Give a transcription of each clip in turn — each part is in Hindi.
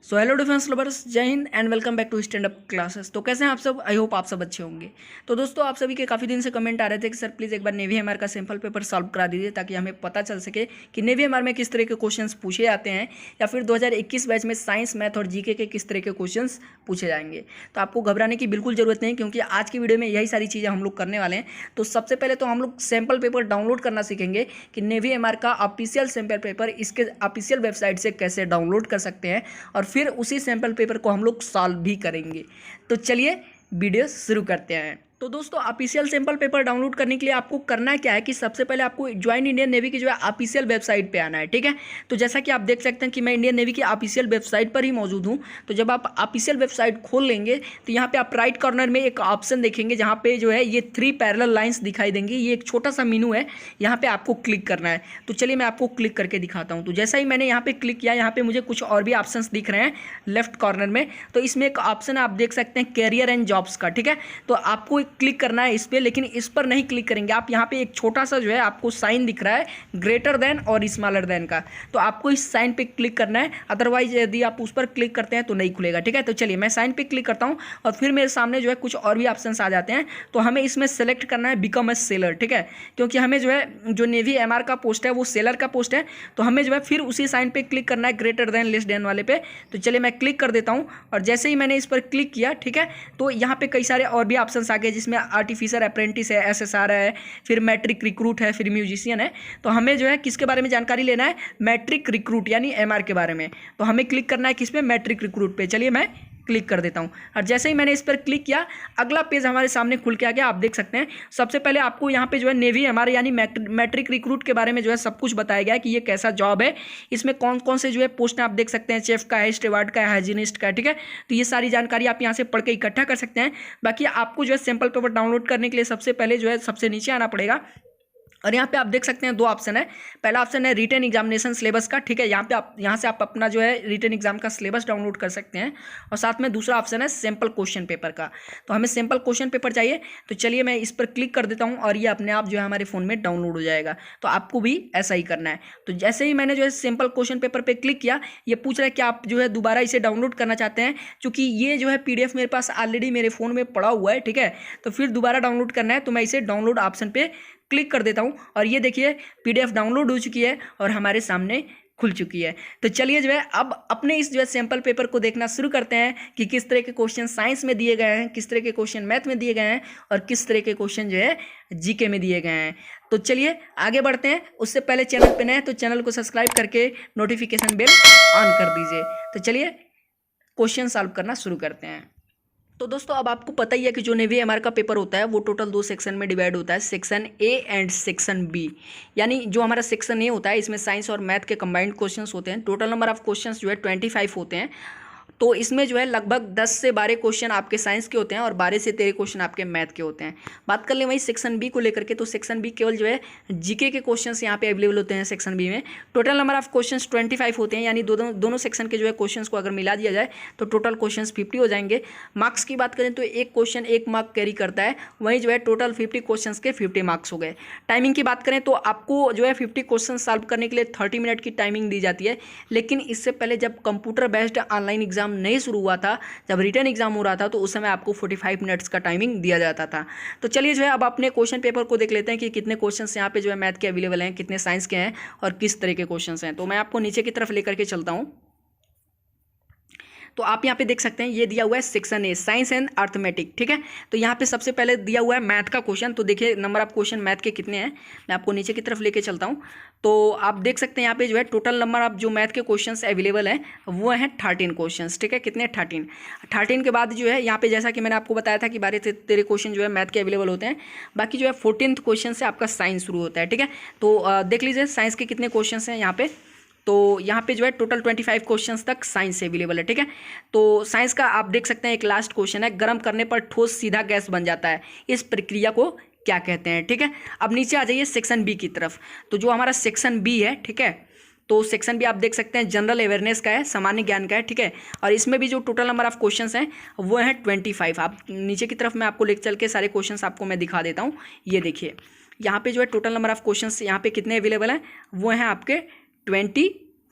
सो हेलो डिफेंस लवर्स, जय हिंद and welcome back to Stand Up Classes. तो कैसे हैं आप सब? आई होप आप सब अच्छे होंगे। तो दोस्तों, आप सभी के काफ़ी दिन से कमेंट आ रहे थे कि सर प्लीज़ एक बार नेवी एमआर का सैम्पल पेपर सॉल्व करा दीजिए ताकि हमें पता चल सके कि नेवी एमआर में किस तरह के क्वेश्चंस पूछे जाते हैं या फिर 2021 बैच में साइंस, मैथ और जीके के किस तरह के क्वेश्चंस पूछे जाएंगे। तो आपको घबराने की बिल्कुल ज़रूरत नहीं, क्योंकि आज की वीडियो में यही सारी चीज़ें हम लोग करने वाले हैं। तो सबसे पहले तो हम लोग सैम्पल पेपर डाउनलोड करना सीखेंगे कि नेवी एमआर का ऑफिशियल सैम्पल पेपर इसके ऑफिशियल वेबसाइट से कैसे डाउनलोड कर सकते हैं, और फिर उसी सैम्पल पेपर को हम लोग सॉल्व भी करेंगे। तो चलिए वीडियो शुरू करते हैं। तो दोस्तों, ऑफिशियल सैम्पल पेपर डाउनलोड करने के लिए आपको करना क्या है कि सबसे पहले आपको ज्वाइन इंडियन नेवी की जो है ऑफिशियल वेबसाइट पे आना है। ठीक है, तो जैसा कि आप देख सकते हैं कि मैं इंडियन नेवी की ऑफिशियल वेबसाइट पर ही मौजूद हूँ। तो जब आप ऑफिशियल वेबसाइट खोल लेंगे तो यहाँ पे आप राइट कॉर्नर में एक ऑप्शन देखेंगे जहाँ पे जो है ये 3 पैरेलल लाइन्स दिखाई देंगी। ये एक छोटा सा मेनू है, यहाँ पे आपको क्लिक करना है। तो चलिए मैं आपको क्लिक करके दिखाता हूँ। तो जैसा ही मैंने यहाँ पे क्लिक किया, यहाँ पे मुझे कुछ और भी ऑप्शंस दिख रहे हैं लेफ्ट कॉर्नर में। तो इसमें एक ऑप्शन आप देख सकते हैं कैरियर एंड जॉब्स का। ठीक है, तो आपको क्लिक करना है इस पर, लेकिन इस पर नहीं क्लिक करेंगे आप। यहाँ पे एक छोटा सा जो है आपको साइन दिख रहा है ग्रेटर देन और स्मॉलर देन का, तो आपको इस साइन पे क्लिक करना है। अदरवाइज यदि आप उस पर क्लिक करते हैं तो नहीं खुलेगा। ठीक है, तो चलिए मैं साइन पे क्लिक करता हूँ और फिर मेरे सामने जो है कुछ और भी ऑप्शंस आ जाते हैं। तो हमें इसमें सेलेक्ट करना है बिकम ए सेलर। ठीक है, क्योंकि हमें जो है जो नेवी एमआर का पोस्ट है वो सेलर का पोस्ट है, तो हमें जो है फिर उसी साइन पे क्लिक करना है ग्रेटर देन लेस देन वाले पे। तो चलिए मैं क्लिक कर देता हूँ, और जैसे ही मैंने इस पर क्लिक किया, ठीक है, तो यहाँ पे कई सारे और भी ऑप्शंस आ गए जिसमें आर्टिफिशियल अप्रेंटिस है, एसएसआर है, फिर मैट्रिक रिक्रूट है, फिर म्यूजिशियन है। तो हमें जो है किसके बारे में जानकारी लेना है? मैट्रिक रिक्रूट यानी एमआर के बारे में। तो हमें क्लिक करना है किस पे? मैट्रिक रिक्रूट पे। चलिए मैं क्लिक कर देता हूं, और जैसे ही मैंने इस पर क्लिक किया, अगला पेज हमारे सामने खुल के आ गया। आप देख सकते हैं सबसे पहले आपको यहाँ पे जो है नेवी एमआर यानी मैट्रिक रिक्रूट के बारे में जो है सब कुछ बताया गया है कि ये कैसा जॉब है, इसमें कौन कौन से जो है पोस्ट आप देख सकते हैं। चेफ का है, स्टीवर्ड का है, हाइजीनिस्ट का है। ठीक है, तो ये सारी जानकारी आप यहाँ से पढ़ के इकट्ठा कर सकते हैं। बाकी आपको जो है सैम्पल पेपर डाउनलोड करने के लिए सबसे पहले जो है सबसे नीचे आना पड़ेगा, और यहाँ पे आप देख सकते हैं 2 ऑप्शन है। पहला ऑप्शन है रिटन एग्जामिनेशन सिलेबस का। ठीक है, यहाँ से आप अपना जो है रिटन एग्जाम का सिलेबस डाउनलोड कर सकते हैं, और साथ में दूसरा ऑप्शन है सैम्पल क्वेश्चन पेपर का। तो हमें सैम्पल क्वेश्चन पेपर चाहिए, तो चलिए मैं इस पर क्लिक कर देता हूँ और ये अपने आप जो है हमारे फ़ोन में डाउनलोड हो जाएगा। तो आपको भी ऐसा ही करना है। तो जैसे ही मैंने जो है सैम्पल क्वेश्चन पेपर पर क्लिक किया, ये पूछ रहा है कि आप जो है दोबारा इसे डाउनलोड करना चाहते हैं, क्योंकि ये जो है PDF मेरे पास ऑलरेडी मेरे फ़ोन में पड़ा हुआ है। ठीक है, तो फिर दोबारा डाउनलोड करना है, तो मैं इसे डाउनलोड ऑप्शन पे क्लिक कर देता हूं, और ये देखिए PDF डाउनलोड हो चुकी है और हमारे सामने खुल चुकी है। तो चलिए जो है अब अपने इस जो है सैम्पल पेपर को देखना शुरू करते हैं कि किस तरह के क्वेश्चन साइंस में दिए गए हैं, किस तरह के क्वेश्चन मैथ में दिए गए हैं, और किस तरह के क्वेश्चन जो है जीके में दिए गए हैं। तो चलिए आगे बढ़ते हैं। उससे पहले चैनल पे नए हैं तो चैनल को सब्सक्राइब करके नोटिफिकेशन बेल ऑन कर दीजिए। तो चलिए क्वेश्चन सॉल्व करना शुरू करते हैं। तो दोस्तों, अब आपको पता ही है कि जो नेवी एमआर का पेपर होता है वो टोटल 2 सेक्शन में डिवाइड होता है, section A and section B. यानी जो हमारा सेक्शन ए होता है इसमें साइंस और मैथ के कंबाइंड क्वेश्चंस होते हैं। टोटल नंबर ऑफ क्वेश्चंस जो है 25 होते हैं। तो इसमें जो है लगभग 10 से 12 क्वेश्चन आपके साइंस के होते हैं और 12 से 13 क्वेश्चन आपके मैथ के होते हैं। बात कर लें वही सेक्शन बी को लेकर के, तो सेक्शन बी केवल जो है जीके के क्वेश्चंस यहाँ पे अवेलेबल होते हैं सेक्शन बी में। टोटल नंबर ऑफ क्वेश्चंस 25 होते हैं, यानी दोनों सेक्शन के जो है क्वेश्चंस को अगर मिला दिया जाए तो टोटल क्वेश्चंस 50 हो जाएंगे। मार्क्स की बात करें तो एक क्वेश्चन 1 मार्क कैरी करता है, वहीं जो है टोटल 50 क्वेश्चन के 50 मार्क्स हो गए। टाइमिंग की बात करें तो आपको जो है 50 क्वेश्चन सॉल्व करने के लिए 30 मिनट की टाइमिंग दी जाती है। लेकिन इससे पहले जब कंप्यूटर बेस्ड ऑनलाइन एग्जाम नहीं शुरू हुआ था, जब रिटन एग्जाम हो रहा था, तो उस समय आपको 45 मिनट्स का टाइमिंग दिया जाता था। तो चलिए जो है अब अपने क्वेश्चन पेपर को देख लेते हैं कि कितने क्वेश्चंस यहाँ पे जो है मैथ के अवेलेबल हैं, कितने साइंस के हैं और किस तरह के क्वेश्चंस हैं। तो मैं आपको नीचे की तरफ लेकर के चलता हूँ। तो आप यहाँ पे देख सकते हैं ये दिया हुआ है section A science and arithmetic. ठीक है, तो यहाँ पे सबसे पहले दिया हुआ है मैथ का क्वेश्चन। तो देखिए नंबर ऑफ क्वेश्चन मैथ के कितने हैं, मैं आपको नीचे की तरफ लेके चलता हूँ। तो आप देख सकते हैं यहाँ पे जो है टोटल नंबर ऑफ जो मैथ के क्वेश्चंस अवेलेबल हैं वो हैं 13 क्वेश्चंस। ठीक है, कितने? 13 के बाद जो है यहाँ पे जैसा कि मैंने आपको बताया था कि 12 से 13 क्वेश्चन जो है मैथ के अवेलेबल होते हैं। बाकी जो है 14th क्वेश्चन से आपका साइंस शुरू होता है। ठीक है, तो देख लीजिए साइंस के कितने क्वेश्चन हैं यहाँ पे। तो यहाँ पे जो है टोटल 25 क्वेश्चंस तक साइंस से अवेलेबल है। ठीक है, तो साइंस का आप देख सकते हैं एक लास्ट क्वेश्चन है, गर्म करने पर ठोस सीधा गैस बन जाता है, इस प्रक्रिया को क्या कहते हैं। ठीक है, अब नीचे आ जाइए सेक्शन बी की तरफ। तो जो हमारा सेक्शन बी है, ठीक है, तो सेक्शन बी आप देख सकते हैं जनरल अवेयरनेस का है, सामान्य ज्ञान का है। ठीक है, और इसमें भी जो टोटल नंबर ऑफ क्वेश्चंस हैं वो हैं 25। आप नीचे की तरफ मैं आपको लेकर चल के सारे क्वेश्चंस आपको मैं दिखा देता हूँ। ये देखिए यहाँ पे जो है टोटल नंबर ऑफ क्वेश्चंस यहाँ पे कितने अवेलेबल हैं, वो हैं आपके 25।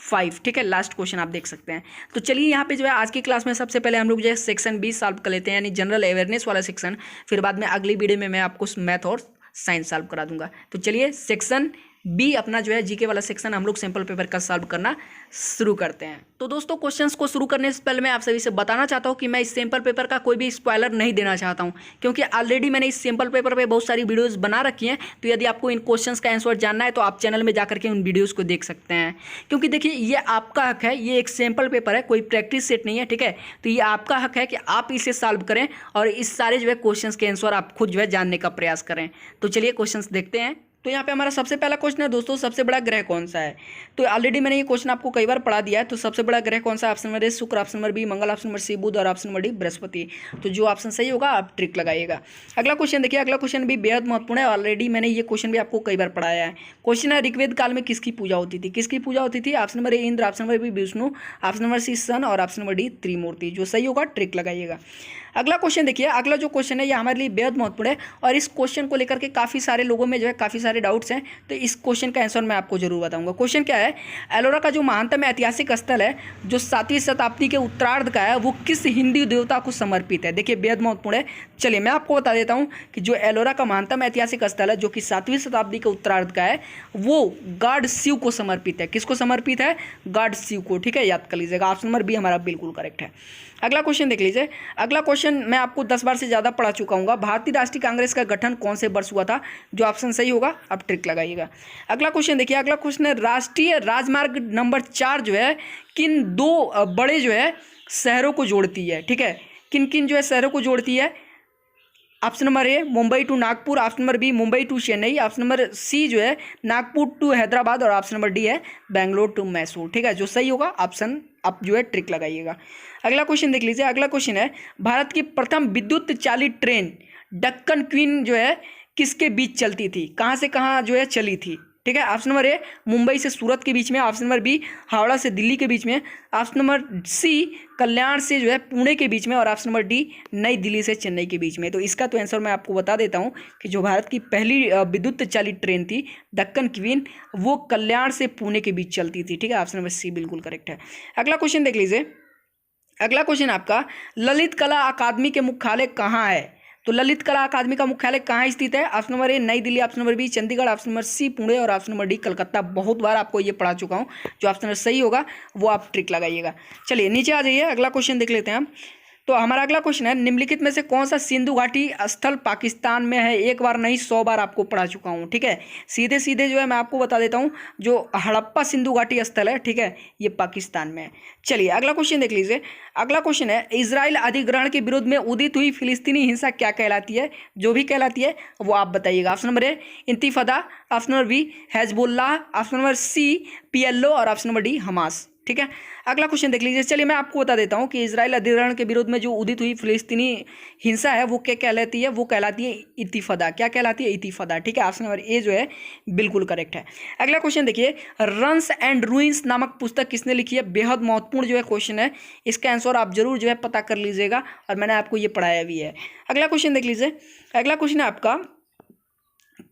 5। ठीक है, लास्ट क्वेश्चन आप देख सकते हैं। तो चलिए यहाँ पे जो है आज की क्लास में सबसे पहले हम लोग जो है सेक्शन 20 सॉल्व कर लेते हैं, यानी जनरल अवेयरनेस वाला सेक्शन। फिर बाद में अगली वीडियो में मैं आपको मैथ और साइंस सॉल्व करा दूंगा। तो चलिए सेक्शन बी अपना जो है जीके वाला सेक्शन हम लोग सैम्पल पेपर का सॉल्व करना शुरू करते हैं। तो दोस्तों क्वेश्चंस को शुरू करने से पहले मैं आप सभी से बताना चाहता हूं कि मैं इस सैम्पल पेपर का कोई भी स्पॉइलर नहीं देना चाहता हूं, क्योंकि ऑलरेडी मैंने इस सैम्पल पेपर पे बहुत सारी वीडियोस बना रखी हैं। तो यदि आपको इन क्वेश्चंस का आंसर जानना है तो आप चैनल में जाकर के उन वीडियोज़ को देख सकते हैं, क्योंकि देखिए ये आपका हक है, ये एक सैम्पल पेपर है, कोई प्रैक्टिस सेट नहीं है। ठीक है, तो ये आपका हक है कि आप इसे सॉल्व करें और इस सारे जो है क्वेश्चंस के आंसर आप खुद जो है जानने का प्रयास करें। तो चलिए क्वेश्चंस देखते हैं। तो यहाँ पे हमारा सबसे पहला क्वेश्चन है दोस्तों, सबसे बड़ा ग्रह कौन सा है। तो ऑलरेडी मैंने ये क्वेश्चन आपको कई बार पढ़ा दिया है। तो सबसे बड़ा ग्रह कौन सा है? ऑप्शन नंबर ए शुक्र, ऑप्शन नंबर बी मंगल, ऑप्शन नंबर सी बुध और ऑप्शन नंबर डी बृहस्पति। तो जो ऑप्शन सही होगा आप ट्रिक लगाइएगा। अगला क्वेश्चन देखिए, अगला क्वेश्चन भी बेहद महत्वपूर्ण है। ऑलरेडी मैंने ये क्वेश्चन भी आपको कई बार पढ़ाया है। क्वेश्चन है ऋग्वेद काल में किसकी पूजा होती थी? किसकी पूजा होती थी? Option number A Indra, option number B Vishnu, option number C sun और ऑप्शन नंबर डी त्रिमूर्ति। जो सही होगा ट्रिक लगाइएगा। अगला क्वेश्चन देखिए, अगला जो क्वेश्चन है ये हमारे लिए बेहद महत्वपूर्ण है और इस क्वेश्चन को लेकर के काफ़ी सारे लोगों में जो है काफ़ी सारे डाउट्स हैं। तो इस क्वेश्चन का आंसर मैं आपको जरूर बताऊंगा। क्वेश्चन क्या है? एलोरा का जो महानतम ऐतिहासिक स्थल है जो 7वीं शताब्दी के उत्तरार्ध का है वो किस हिंदू देवता को समर्पित है? देखिए बेहद महत्वपूर्ण है। चलिए मैं आपको बता देता हूँ कि जो एलोरा का महानतम ऐतिहासिक स्थल है जो कि 7वीं शताब्दी के उत्तरार्ध का है वो गॉड शिव को समर्पित है। किसको समर्पित है? गॉड शिव को। ठीक है, याद कर लीजिएगा। ऑप्शन नंबर बी हमारा बिल्कुल करेक्ट है। अगला क्वेश्चन देख लीजिए। अगला क्वेश्चन मैं आपको 10 बार से ज़्यादा पढ़ा चुका हूँ। भारतीय राष्ट्रीय कांग्रेस का गठन कौन से वर्ष हुआ था? जो ऑप्शन सही होगा आप ट्रिक लगाइएगा। अगला क्वेश्चन देखिए, अगला क्वेश्चन है राष्ट्रीय राजमार्ग नंबर 4 जो है किन दो बड़े जो है शहरों को जोड़ती है? ठीक है, किन किन जो है शहरों को जोड़ती है? Option number A Mumbai to Nagpur, option number B Mumbai to Chennai, option number C जो है नागपुर टू हैदराबाद और ऑप्शन नंबर डी है बेंगलोर टू मैसूर। ठीक है, जो सही होगा ऑप्शन आप जो है ट्रिक लगाइएगा। अगला क्वेश्चन देख लीजिए। अगला क्वेश्चन है भारत की प्रथम विद्युत चालित ट्रेन डक्कन क्वीन जो है किसके बीच चलती थी? कहाँ से कहाँ जो है चली थी? ठीक है, ऑप्शन नंबर ए मुंबई से सूरत के बीच में, ऑप्शन नंबर बी हावड़ा से दिल्ली के बीच में, ऑप्शन नंबर सी कल्याण से जो है पुणे के बीच में और ऑप्शन नंबर डी नई दिल्ली से चेन्नई के बीच में। तो इसका तो आंसर मैं आपको बता देता हूं कि जो भारत की पहली विद्युत चालित ट्रेन थी दक्कन क्वीन वो कल्याण से पुणे के बीच चलती थी। ठीक है, ऑप्शन नंबर सी बिल्कुल करेक्ट है। अगला क्वेश्चन देख लीजिए। अगला क्वेश्चन आपका ललित कला अकादमी के मुख्यालय कहाँ है? तो ललित कला अकादमी का मुख्यालय कहाँ स्थित है? Option number A New Delhi, option number B Chandigarh, option number C Pune और ऑप्शन नंबर डी कलकत्ता। बहुत बार आपको ये पढ़ा चुका हूँ। जो ऑप्शन नंबर सही होगा वो आप ट्रिक लगाइएगा। चलिए नीचे आ जाइए, अगला क्वेश्चन देख लेते हैं हम। तो हमारा अगला क्वेश्चन है निम्नलिखित में से कौन सा सिंधु घाटी स्थल पाकिस्तान में है? एक बार नहीं 100 बार आपको पढ़ा चुका हूँ। ठीक है, सीधे सीधे जो है मैं आपको बता देता हूँ, जो हड़प्पा सिंधु घाटी स्थल है ठीक है ये पाकिस्तान में है। चलिए अगला क्वेश्चन देख लीजिए। अगला क्वेश्चन है इजराइल अधिग्रहण के विरोध में उदित हुई फिलिस्तीनी हिंसा क्या कहलाती है? जो भी कहलाती है वो आप बताइएगा। Option number A Intifada, option number B Hezbollah, option number C PLO और ऑप्शन नंबर डी हमास। ठीक है, अगला क्वेश्चन देख लीजिए। चलिए मैं आपको बता देता हूं कि इजराइल अधिग्रहण के विरोध में जो उदित हुई फिलिस्तीनी हिंसा है वो क्या कहलाती है? वो कहलाती है इतिफादा। क्या कहलाती है? इतिफादा। ठीक है, ऑप्शन नंबर ए जो है बिल्कुल करेक्ट है। अगला क्वेश्चन देखिए, रन्स एंड रूइंस नामक पुस्तक किसने लिखी है? बेहद महत्वपूर्ण जो है क्वेश्चन है, इसका आंसर आप जरूर जो है पता कर लीजिएगा और मैंने आपको ये पढ़ाया भी है। अगला क्वेश्चन देख लीजिए। अगला क्वेश्चन है आपका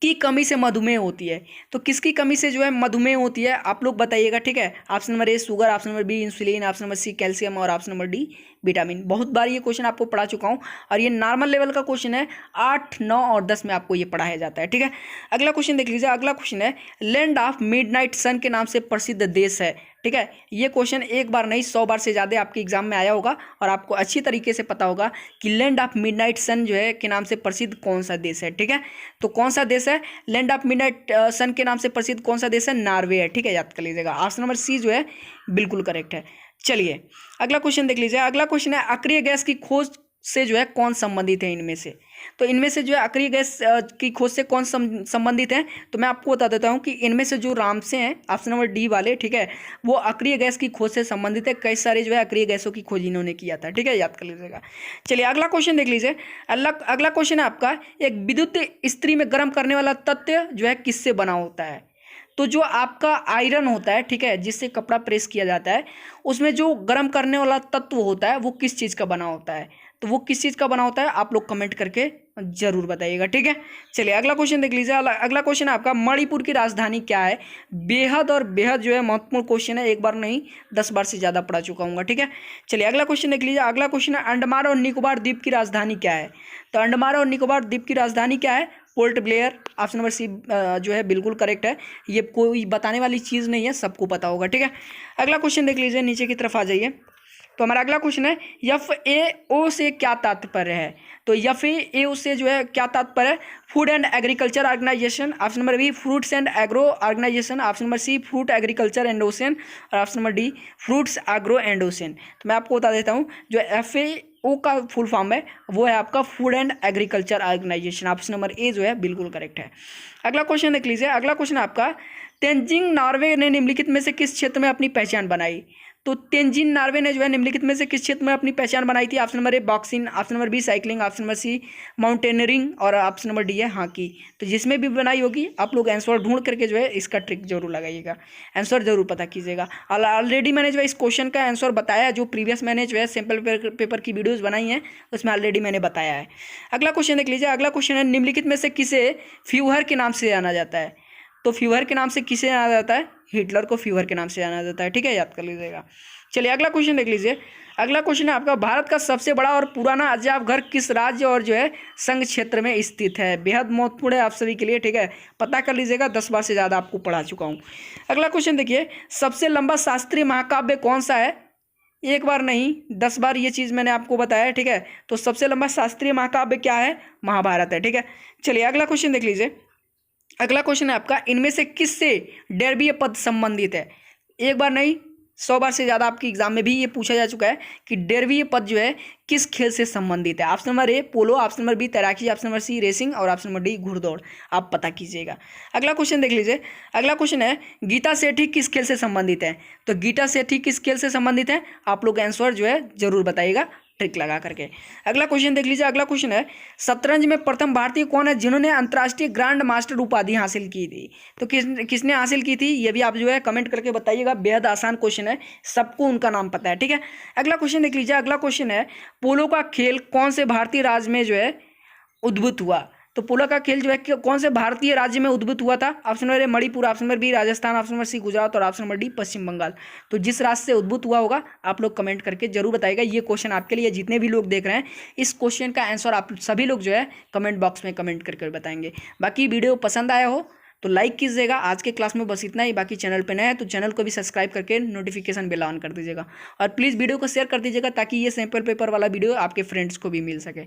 की कमी से मधुमेह होती है। तो किसकी कमी से जो है मधुमेह होती है आप लोग बताइएगा। ठीक है, option number A sugar, option number B insulin, option number C calcium और ऑप्शन नंबर डी विटामिन। बहुत बार ये क्वेश्चन आपको पढ़ा चुका हूँ और ये नॉर्मल लेवल का क्वेश्चन है। 8, 9 और 10 में आपको ये पढ़ाया जाता है। ठीक है, अगला क्वेश्चन देख लीजिए। अगला क्वेश्चन है लैंड ऑफ मिडनाइट सन के नाम से प्रसिद्ध देश है। ठीक है, ये क्वेश्चन एक बार नहीं 100 बार से ज़्यादा आपके एग्जाम में आया होगा और आपको अच्छी तरीके से पता होगा कि लैंड ऑफ मिडनाइट सन जो है के नाम से प्रसिद्ध कौन सा देश है। ठीक है, तो कौन सा देश है लैंड ऑफ मिडनाइट सन के नाम से प्रसिद्ध? कौन सा देश है? नॉर्वे है। ठीक है, याद कर लीजिएगा। ऑप्शन नंबर सी जो है बिल्कुल करेक्ट है। चलिए अगला क्वेश्चन देख लीजिए। अगला क्वेश्चन है अक्रिय गैस की खोज से जो है कौन संबंधित है इनमें से? तो इनमें से जो है अक्रिय गैस की खोज से कौन संबंधित है? तो मैं आपको बता देता हूं कि इनमें से जो रामसे हैं ऑप्शन नंबर डी वाले ठीक है वो अक्रिय गैस की खोज से संबंधित है। कई सारे जो है अक्रिय गैसों की खोज इन्होंने किया था। ठीक है, याद कर लीजिएगा। चलिए अगला क्वेश्चन देख लीजिए। अगला क्वेश्चन है आपका एक विद्युत इस्त्री में गर्म करने वाला तत्व जो है किससे बना होता है? तो जो आपका आयरन होता है ठीक है जिससे कपड़ा प्रेस किया जाता है उसमें जो गर्म करने वाला तत्व होता है वो किस चीज़ का बना होता है? तो वो किस चीज़ का बना होता है आप लोग कमेंट करके जरूर बताइएगा, ठीक है। चलिए अगला क्वेश्चन देख लीजिए। अगला क्वेश्चन है आपका, मणिपुर की राजधानी क्या है? बेहद और बेहद जो है महत्वपूर्ण क्वेश्चन है, एक बार नहीं 10 बार से ज़्यादा पढ़ा चुका हूँ, ठीक है। चलिए अगला क्वेश्चन देख लीजिए। अगला क्वेश्चन है, अंडमान और निकोबार द्वीप की राजधानी क्या है? तो अंडमान और निकोबार द्वीप की राजधानी क्या है? Port Blair. Option number C जो है बिल्कुल करेक्ट है, ये कोई बताने वाली चीज़ नहीं है, सबको पता होगा, ठीक है। अगला क्वेश्चन देख लीजिए, नीचे की तरफ आ जाइए। तो हमारा अगला क्वेश्चन है, FAO से क्या तात्पर्य है? तो FAO से जो है क्या तात्पर्य है? Food and agriculture organisation. Option number B, fruits and agro organization. Option number C, fruit agriculture and ocean. और option number D, fruits agro and ocean. तो मैं आपको बता देता हूँ, जो FAO का फुल फॉर्म है वो है आपका food and agriculture organisation. Option number A जो है बिल्कुल करेक्ट है। अगला क्वेश्चन देख लीजिए। अगला क्वेश्चन है आपका, तेंजिंग नॉर्वे ने निम्नलिखित में से किस क्षेत्र में अपनी पहचान बनाई? तो तेंजिन नॉर्वे ने जो है निम्नलिखित में से किस क्षेत्र में अपनी पहचान बनाई थी? Option number A boxing, option number B cycling, option number C mountaineering और ऑप्शन नंबर डी है हॉकी। तो जिसमें भी बनाई होगी आप लोग आंसर ढूंढ करके जो है इसका ट्रिक जरूर लगाइएगा, आंसर जरूर पता कीजिएगा। ऑलरेडी मैंने जो है इस क्वेश्चन का आंसर बताया, जो प्रीवियस मैंने जो है सैम्पल पेपर की वीडियोज़ बनाई हैं उसमें ऑलरेडी मैंने बताया है। अगला क्वेश्चन देख लीजिए। अगला क्वेश्चन है, निम्नलिखित में से किसे फ्यूहर के नाम से जाना जाता है? तो फ्यूहर के नाम से किसे जाना जाता है? हिटलर को फ्यूहर के नाम से जाना जाता है, ठीक है, याद कर लीजिएगा। चलिए अगला क्वेश्चन देख लीजिए। अगला क्वेश्चन है आपका, भारत का सबसे बड़ा और पुराना अजायब घर किस राज्य और जो है संघ क्षेत्र में स्थित है? बेहद महत्वपूर्ण है आप सभी के लिए, ठीक है, पता कर लीजिएगा, 10 बार से ज़्यादा आपको पढ़ा चुका हूँ। अगला क्वेश्चन देखिए, सबसे लंबा शास्त्रीय महाकाव्य कौन सा है? एक बार नहीं 10 बार ये चीज़ मैंने आपको बताया, ठीक है। तो सबसे लंबा शास्त्रीय महाकाव्य क्या है? महाभारत है, ठीक है। चलिए अगला क्वेश्चन देख लीजिए। अगला क्वेश्चन है आपका, इनमें से किससे डेर्बीय पद संबंधित है? एक बार नहीं 100 बार से ज़्यादा आपकी एग्जाम में भी ये पूछा जा चुका है कि डेर्बीय पद जो है किस खेल से संबंधित है? Option number A polo, option number B तैराकी, ऑप्शन नंबर सी रेसिंग और ऑप्शन नंबर डी घुड़दौड़। आप पता कीजिएगा। अगला क्वेश्चन देख लीजिए। अगला क्वेश्चन है, गीता सेठी किस खेल से संबंधित है? तो गीता सेठी किस खेल से संबंधित है? आप लोग आंसर जो है जरूर बताइएगा ट्रिक लगा करके। अगला क्वेश्चन देख लीजिए। अगला क्वेश्चन है, शतरंज में प्रथम भारतीय कौन है जिन्होंने अंतर्राष्ट्रीय ग्रैंड मास्टर उपाधि हासिल की थी? तो किसने हासिल की थी ये भी आप जो है कमेंट करके बताइएगा। बेहद आसान क्वेश्चन है, सबको उनका नाम पता है, ठीक है। अगला क्वेश्चन देख लीजिए। अगला क्वेश्चन है, पोलो का खेल कौन से भारतीय राज्य में जो है उद्भूत हुआ? तो पोलो का खेल जो है कौन से भारतीय राज्य में उद्भूत हुआ था? Option number A Manipur, option number B Rajasthan, option number C Gujarat और option number D Paschim Bangal. तो जिस राज्य से उद्भूत हुआ होगा आप लोग कमेंट करके जरूर बताइएगा। ये क्वेश्चन आपके लिए, जितने भी लोग देख रहे हैं इस क्वेश्चन का आंसर आप सभी लोग जो है कमेंट बॉक्स में कमेंट करके बताएंगे। बाकी वीडियो पसंद आया हो तो लाइक कीजिएगा। आज के क्लास में बस इतना ही। बाकी चैनल पे नए हैं तो चैनल को भी सब्सक्राइब करके नोटिफिकेशन बेल ऑन कर दीजिएगा और प्लीज़ वीडियो को शेयर कर दीजिएगा ताकि ये सैंपल पेपर वाला वीडियो आपके फ्रेंड्स को भी मिल सके।